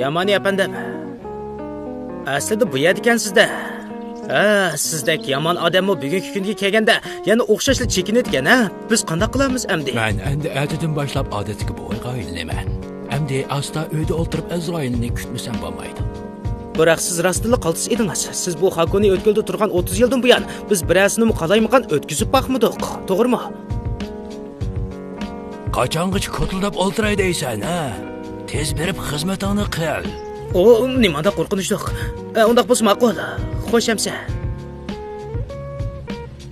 Yamani efendim. Aslida bu yer ekansizda. Sizdek yomon odammi bugungi kunga kelganda yana o'xshashli chekinadigan, ha? Biz qanday qilamiz endi? Men endi ertadan boshlab odatga bo'yga aylaman. Endi asta uyda o'tirib Azroilni kutmasam bo'lmaydi. Biroq siz rostila qaltis edingiz. Siz bu Hakoni o'tkilda turgan 30 yildan buyon biz birasini qalaymigan o'tkizib baxmidik, to'g'rimi? Qachongacha ko'tildab o'ltiray deysan, ha? Tez berib xizmatini qil. O, nimada qo'rqinchliq. Undaq bo'lsa ma'qul. Xo'shamsa.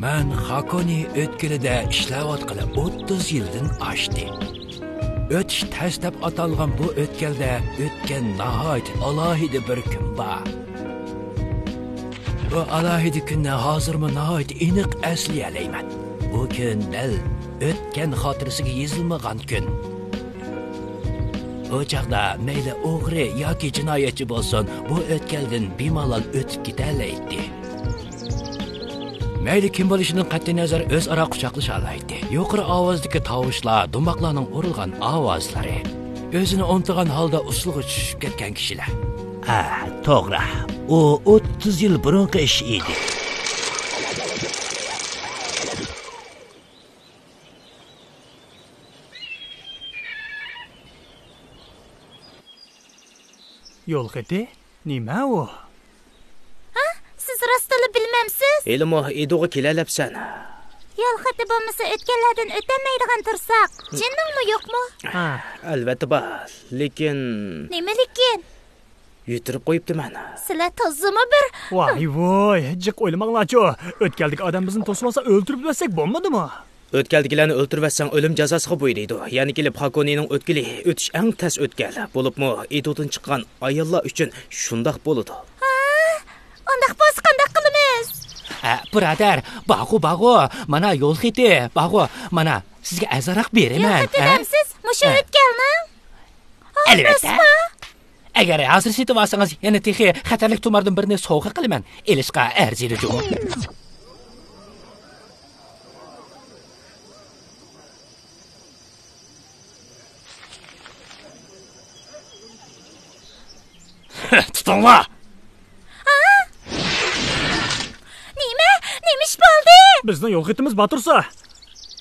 Men Hakoni o'tkilida ishlayotgan 30 yildan oshdi. O'tish test deb atalgan bu o'tkalda o'tgan nihoyat alohida bir kun bor. Bu alohida kunni hozirmi nihoyat aniq eslayman. Bu kun dal o'tgan xotirasiga yozilmagan kun. O chaqda mayli o'g'ri yoki jinoyatchi bo'lsin, bu o'tkaldan bemalol o'tib ketalaydi. Mayli kim bo'lishidan qat'iy nazar o'zaro quchoqlasha oladi. Yuqori ovozdagi tovushlar, dumboqlarning urilgan ovozlari, o'zini unutgan holda usulga tushib ketgan kishilar. To'g'ri. U 30 yil burungi ish edi. Yo'l xati? Nima u? Siz rostini bilmamsiz? Elmo edoga kelalapsan. Yo'l xati bo'lmasa o'tganlardan o'tamaydigan tursak, jinningmi yo'qmi? Albatta bor, lekin Nima lekin? yutirib qo'yibdiman. Sizlar tozimi bir? Voy, jiq o'ylamanglar-chi. O'tkaldagi odam bizni to'smasa o'ldirib bersak bo'lmadimi? O'tkaldigilarni o'ldirmasang o'lim jazosiga bo'ylaydi. Ya'ni kelib Hakonining o'tkili o'tish eng tas o'tkal. Bo'libmi, edodan chiqqan ayollar uchun shundoq bo'ladi. Undaq bo'lsa qanday qilamiz? Birodar, bag'u, mana yo'l xiti, bag'u, mana sizga azaroq beraman. Yo'l xati musha o'tkalni? Albatta. Agar hozir setib olsangiz, yana texi xatarlik tumardan birini sovg'a qilaman. Elishqa arziydi jo'm. Tutinglar. Nima ish bo'ldi? Bizning yo'l xitimiz batursa.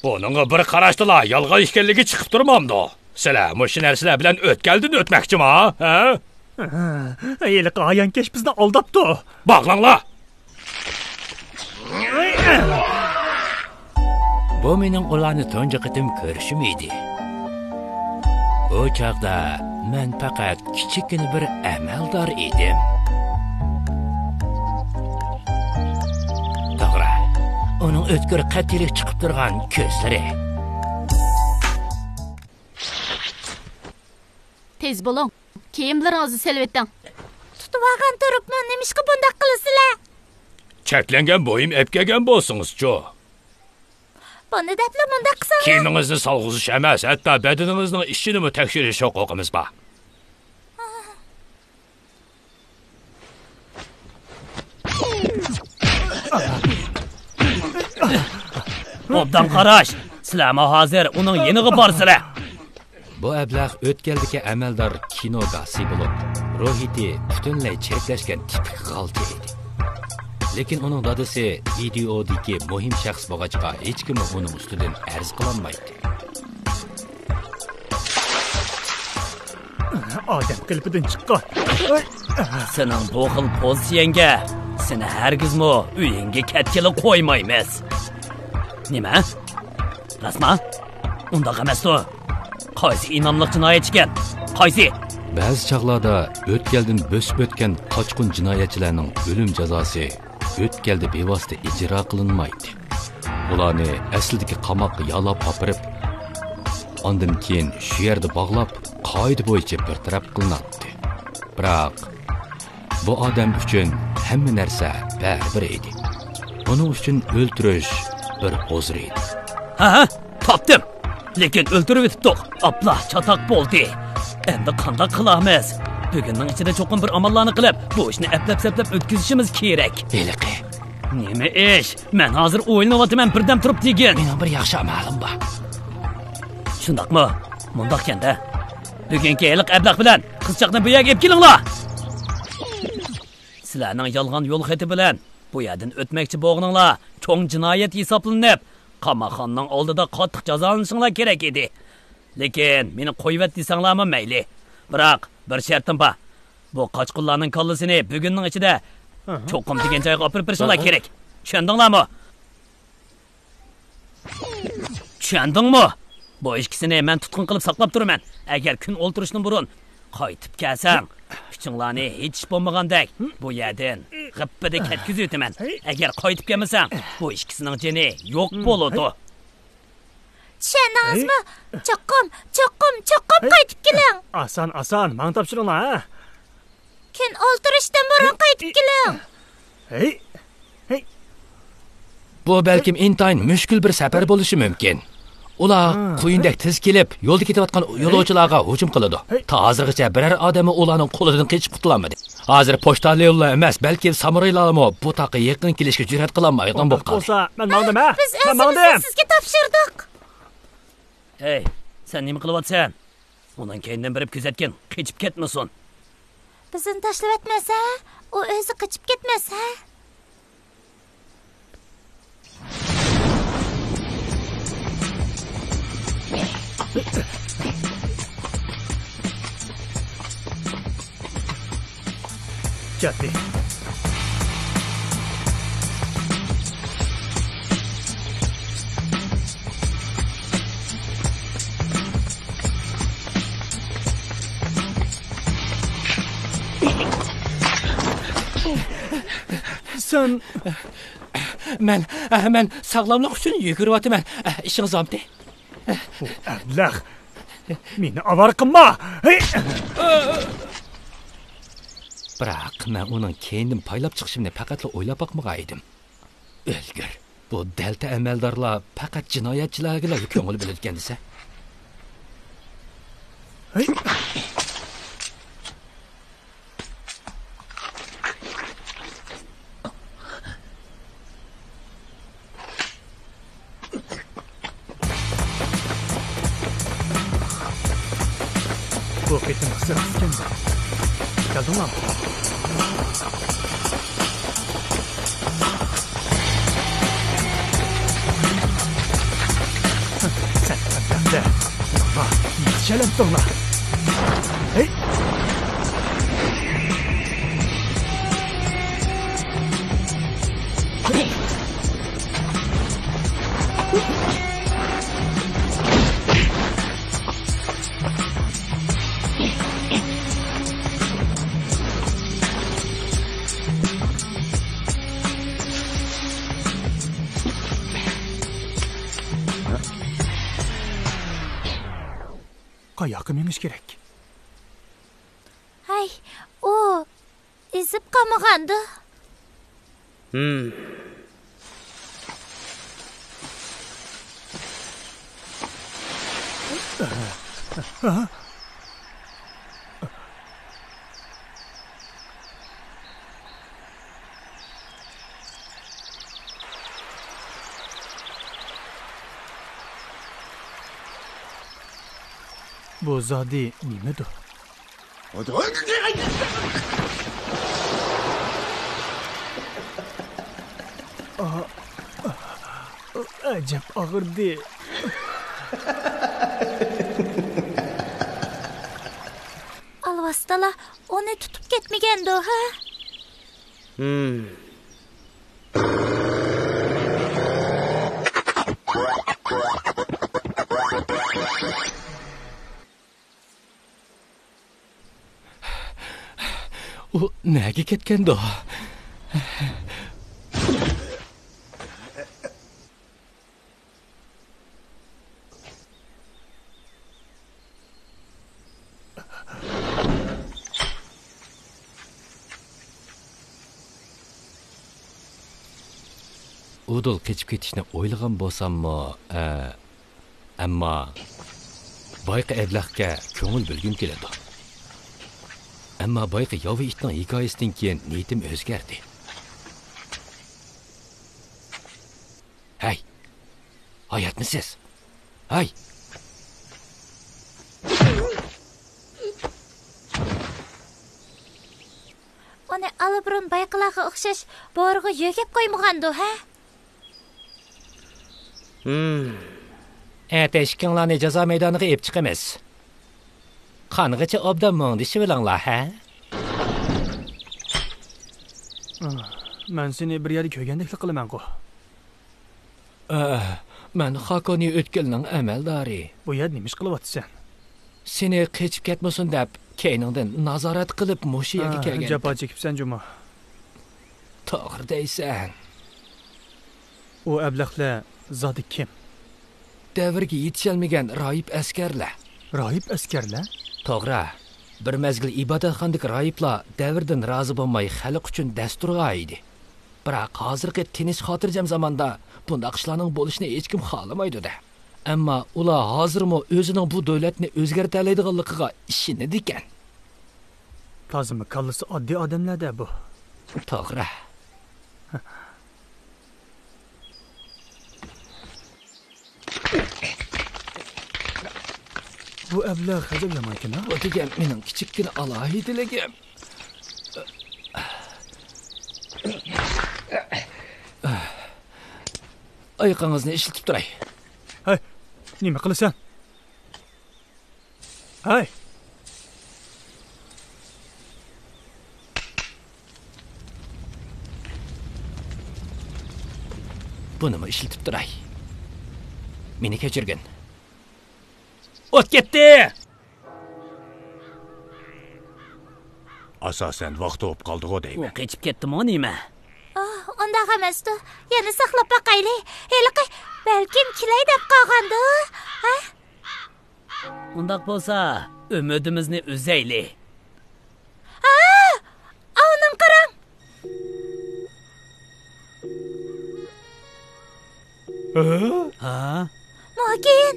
Buningga bir qarashdilar, yolg'on ekanligi chiqib turmamdi. Sizlar mushu narsalar bilan o'tkaldan o'tmoqchimi, ha? Eli qayankesh bizni aldabdi. Bog'langlar. Bu mening ularni tunji qitim ko'rishim edi. O chaqda men faqat kichikina bir amaldor edim. To'g'ri, uning o'tkir qattiqlik chiqib turgan ko'zlari. Tez bo'ling. Kiyimlaringizni selib eting. Tutib olgan turibman, nimishqa bunday qilasizlar? Cheklangan bo'yim ep kelgan bo'lsingiz-chu. Buni depli munda qilsam. Kiyimingizni solg'izish emas, hatto badaningizning ishini tekshirish huquqimiz bor. Obdan qarash. Sizlarmi hozir uning yeniga borsizlar. Bu ablah o'tgaldagi amaldor kinogasi bo'lib, ruhiyati butunlay chiriklashgan tipik g'alti edi. Lekin uning dadasi videodagi muhim shaxs bo'lg'achqa hech kim uning ustidan arz qilolmaydi. Odam qilpidan chiqqan. Sening bu xil pozitsiyangga seni hargizmi uyingga ketgili qo'ymaymiz. Nima? Rasman? Unda emas-ku. Qaysi inomliq jinoyatchi ekan? Qaysi? Ba'zi chaqlarda o'tgaldan bo'sib o'tgan qochqin jinoyatchilarning o'lim jazosi o'tgalda bevosita ijro qilinmaydi. Ularni aslidagi qamoqqa yolab opirib, ondan keyin shu yerda bog'lab, qoida bo'yicha bartaraf qilinadi. Biroq bu odam uchun hamma narsa baribir edi. Uning uchun o'ldirish bir hozir edi. Ha, topdim. Lekin o'ldirib o'tibdi. Ablah chatoq bo'ldi. Endi qanday qilamiz? Bugunning ichida cho'qim bir amallarni qilib, bu ishni aplab-saplab o'tkazishimiz kerak. Eliqi. Nima ish? Men hozir o'ylayapman, birdan turib degin. Mening bir yaxshi amalim bor. Shundaqmi? Mundaq kanda. Bugungi eliq ablah bilan qizchaqni bu yerga olib kelinglar. Sizlarning yolg'on yo'l xati bilan bu yerdan o'tmoqchi bo'g'ninglar cho'ng jinoyat hisoblanib, qamoqxonaning oldida qattiq jazolanishinglar kerak edi. Lekin meni qo'yvat desanglarmi mayli. Biroq bir shartim bor. Bu qochqinlarning kallasini bugunning ichida cho'qim degan joyga olib berishinglar kerak. Tushundinglarmi? Tushundingmi? Bu ikkisini men tutqun qilib saqlab turaman. Agar kun o'ltirishdan burun qaytib kelsang, kuchinglarni hech bo'lmagandek bu yerdan g'ippada ketkizib o'taman. Agar qaytib kelmasang, bu ikkisining jini yo'q bo'ladi. Tushundingizmi? Cho'qim qaytib keling. Asan, men topshiringlar, ha. Kun o'ltirishdan burun qaytib keling. Hey. Bu balkim intayin mushkul bir safar bo'lishi mumkin. Ular quyundek tiz kelib, yo'lda ketayotgan yo'lovchilarga hujum qiladi. Ta hozirgacha biror odami ularning qo'lidan qochib qutulolmadi. Hozir pochtaliklar emas, balki samuraylarmi bu taqqa yaqin kelishga jur'at qila olmaydigan bo'lib qoldi. Bo'lsa, men mangdim, ha. Biz o'zimizni sizga topshirdik. Hey, sen nima qilyapsan? Uning keyindan birib kuzatgin, qochib ketmasin. Bizni tashlab etmasa, u o'zi qochib ketmasa. Ketdi. Sen Men sağlamlık üçün yuguryotaman. İşingiz omdi. ablah. Meni avar qilma. Hey. Biroq men uning keyindan paylab chiqishimni faqat o'ylab boqmagan edim. O'lgur. Bu dalta amaldorlar faqat jinoyatchilarga ko'ngil biladigan desa. Hey. Bu ketin kısa kısken de. Geldin lan. Sen de. Bak, yetişelim sonra. Hey. Qayoqqa menish kerak? Hay, u ezib qamag'andi. Bu zodi nimadir? Acab og'irdi. Alvastala onu tutup ketmegandi, ha? U nega ketgandi? Udul keçib ketishni o'ylagan bo'lsam-mo, ammo boyqa ablaqqa ko'ngil bo'lgim keladi. Ammo boyqa yovi itning hikoyasidan keyin niyatim o'zgardi. Hay. Hayotmisiz? Hay. Onu alıbrun bayqılağı o'xshash borg'i yegib qo'ymagandi, ha? Eshikinglarni jazo maydoniga olib chiqamiz. Qangacha obdan mo'ngdishi bilanglar, ha? Men seni bir yerda ko'rgandek qilaman-ku. Men Hakoni o'tkalning amaldori. Bu yer nima ish qilyapsan? Seni qechib ketmasin deb keyningdan nazorat qilib mushu yerga kelgan. Jafo chekibsan, Juma. To'g'ri deysan. U ablaqlar zodi kim? Davrga yetishalmagan rohib askarlar. Rohib askarlar? To'g'ri. Bir mezgil ibodatxonadagi rohiblar davrdan rozi bo'lmay xalq uchun dasturga edi. Biroq hozirgi tinch xotirjam zamonda bunday ishlarning bo'lishini hech kim xohlamaydi-da. Ammo ular hozirmi o'zining bu davlatni o'zgartira oladiganligiga ishonadi ekan. Tozimi kallasi oddiy odamlarda bu. To'g'ri. Bu ablaq hajab yomon-ku, Bu degan mening kichikkina alohidaligim. Oyoqingizni ishlatib turay. Hay, nima qilasan? Hay. Bunimi ishlatib turay. Meni kechirgin. O't ketdi. Asosan vaqt o'p qoldi-ku deyman. U qechib ketdimi nima? Onda emasdi. Yana saqlab boqayli. Heliqi balkim kilay deb qolgandi, ha? Undaq bo'lsa, umidimizni uzayli. Onun qarang. Ha? Mo'gin.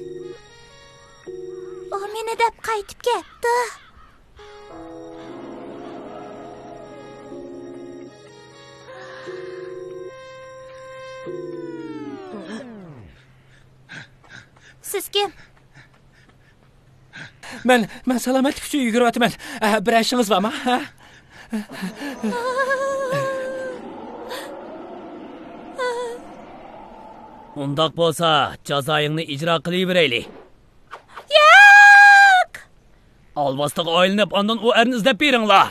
O meni deb qaytib ketdi. Siz kim? Men salomatlik uchun yuguryapman. Bir ishingiz bormi? Ha? Undaq bo'lsa, jazoingni ijro qilaverayli. Yo'q! Alvastık aylanib, ondan o erini izlab beringlar.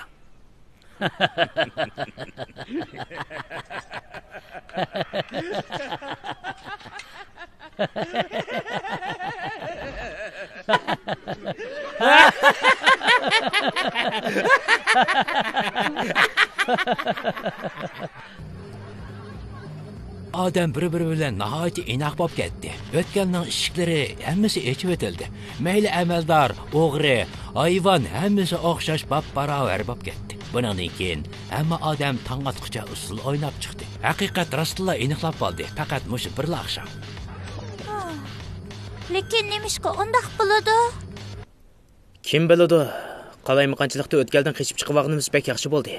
Adam bir-biri bilan nihoyatda inoq bo'lib ketdi. O'tganning ishiklari hammasi echib o'tildi. Mayli amaldor, o'g'ri, hayvon hammasi o'xshash bab-barobar bo'lib ketdi. Bundan keyin hamma odam tong'atqucha usul o'ynab chiqdi. Haqiqat rostla aniqlab qoldi. Faqat mush bir laqsham. Lekin nemishqa undaq bo'ladi? Kim biladi? Qalaymaqanchilikda o'tkaldan qechib chiqib bek yaxshi bo'ldi.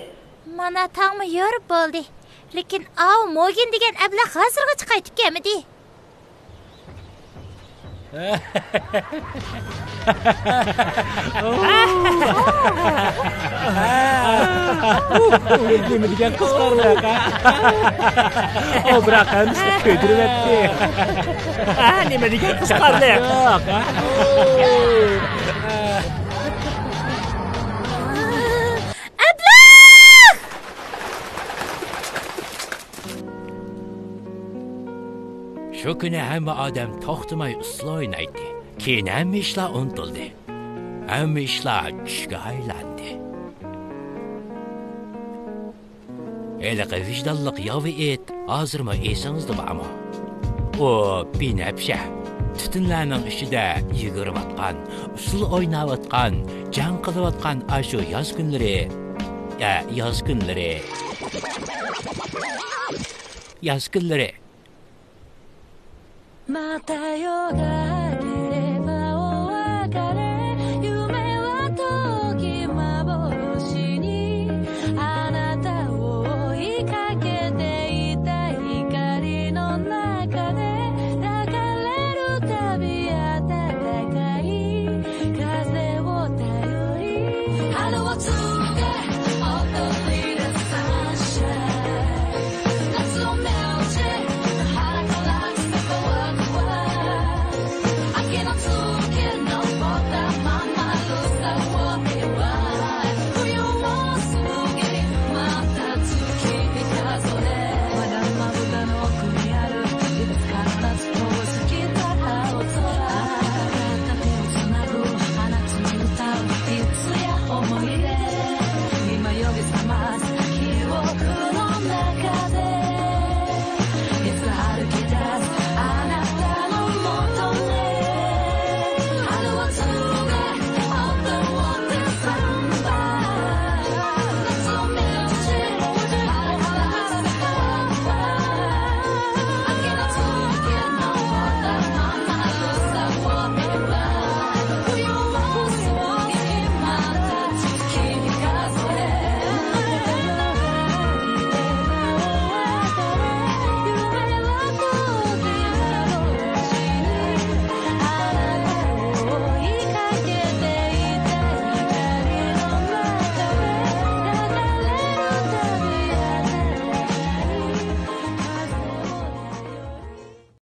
Mana tangmi yorib bo'ldi. Lekin Mogin degan abla hozirgacha qaytib kelmadi. Nima degan qizqarliq, o biroq hamisi ko'diribdi. Nima degan qizqarliq? Shu kuni hamma odam to'xtamay usul o'ynaydi. Keyin hamma ishlar unutildi. Hamma ishlar tushga aylandi. Eliqi vijdonliq yovi et, hozirmi esingizda bormi? O binafsha tutunlarning ichida yugurayotgan, usul o'ynayotgan, jang qilayotgan ashu yoz kunlari. Yoz kunlari. また夜が